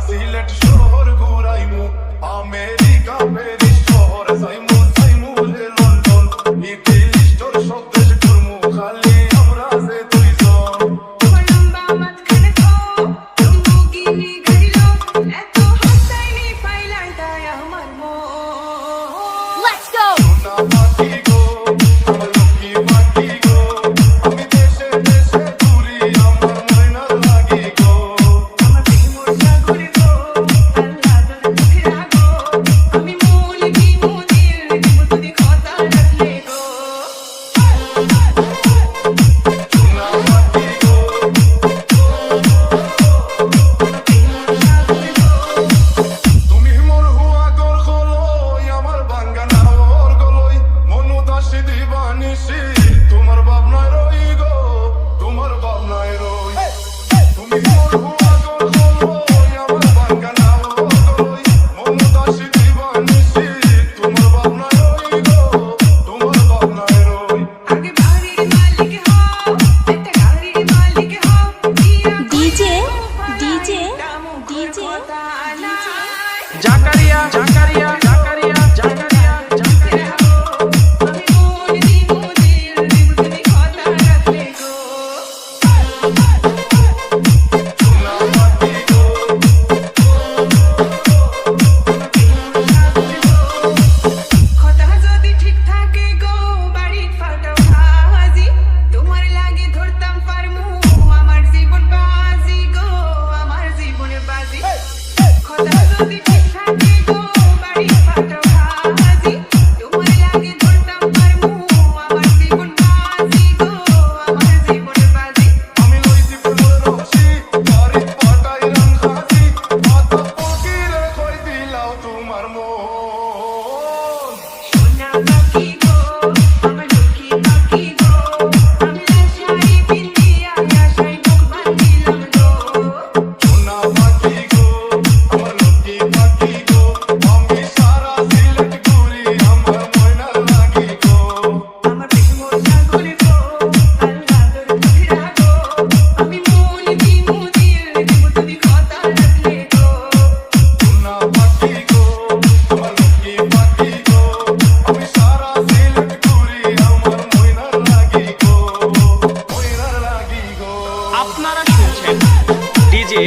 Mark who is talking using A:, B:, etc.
A: সিলেট শহর ঘুরাইমু America Paris শহর যাইমু যাইমু রে লন্ডন ইতালি তোর সব দেশ ঘুরমু খালি আমরা যে দুইজন
B: তোমার লম্বা মাঝখানে তো লম্বুগিনি গাড়িলো এত হাসাইনি পাইলাই তাই আমার মন
C: Let's go!
A: সোনা পাখি গো আমার লক্ষ্মী পাখি গো আমি দেশে দেশে ঘুরি আমার ময়নার লাগি গো
B: আমার প্রেমর সাগরে গো আল্লাহ তোর চোখে রাখো আমি মূল কি মুদির দিব যদি কথা রাখলে গো
A: সোনা পাখি গো তুমি মোর হুয়া গর গলই আমার বাঙ্গানা ওর গলই মনু দাসী দিবানিসি তোমার ভাবনায় রই গো তোমার ভাবনায় রই তুমি মোর হুয়া গর গলই আমার বাঙ্গানা ওর গলই মনু দাসী দিবানিসি তোমার ভাবনায় রই গো তোমার ভাবনায় রই
B: আগে বাড়ির মালিক হও একটা গাড়ির মালিক হও
C: DJ, DJ, DJ,
D: Zakaria Zakaria Zakaria Zakaria Zakaria
B: আমি মন দি মুদির দিব যদি কথা রাখলে গো
A: সোনা পাখি গো
B: কথা যদি ঠিক থাকে গো বাড়ির ফাটাও হাজি তোমার লাগে ধরতাম পারমু আমার জীবন বাজি গো আমার জীবন বাজি কথা যদি ঠিক থাকে গো বাড়ির ফাটাও হাজি তোমার লাগে ধরতাম পারমু আমার জীবন বাজি গো আমার জীবন বাজি
A: আমি লইছি ফুলের রশি বাড়ি পাটাই রাম খাসি মাথা পকিরে কই দিলাও তোমার মন
B: সোনা পাখি গো আমার লক্ষ্মী পাখি গো আমি আশাই পিন্দিয়া আশাই বুক বাঁধিলাম গো
A: সোনা পাখি গো আমার লক্ষ্মী পাখি গো আমি সারা সিলেট ঘুরি আমার ময়নার লাগি গো
B: আমার প্রেমর সাগরে গো আল্লাহ তোর চোখে রাখো আমি মন দি মুদির দিব যদি কথা রাখলে গো
A: সোনা পাখি গো আমার লক্ষ্মী পাখি গো আমি সারা সিলেট ঘুরি আমার ময়নার লাগি গো ময়নার লাগি গো
D: আপনারা শুনছেন ডিজে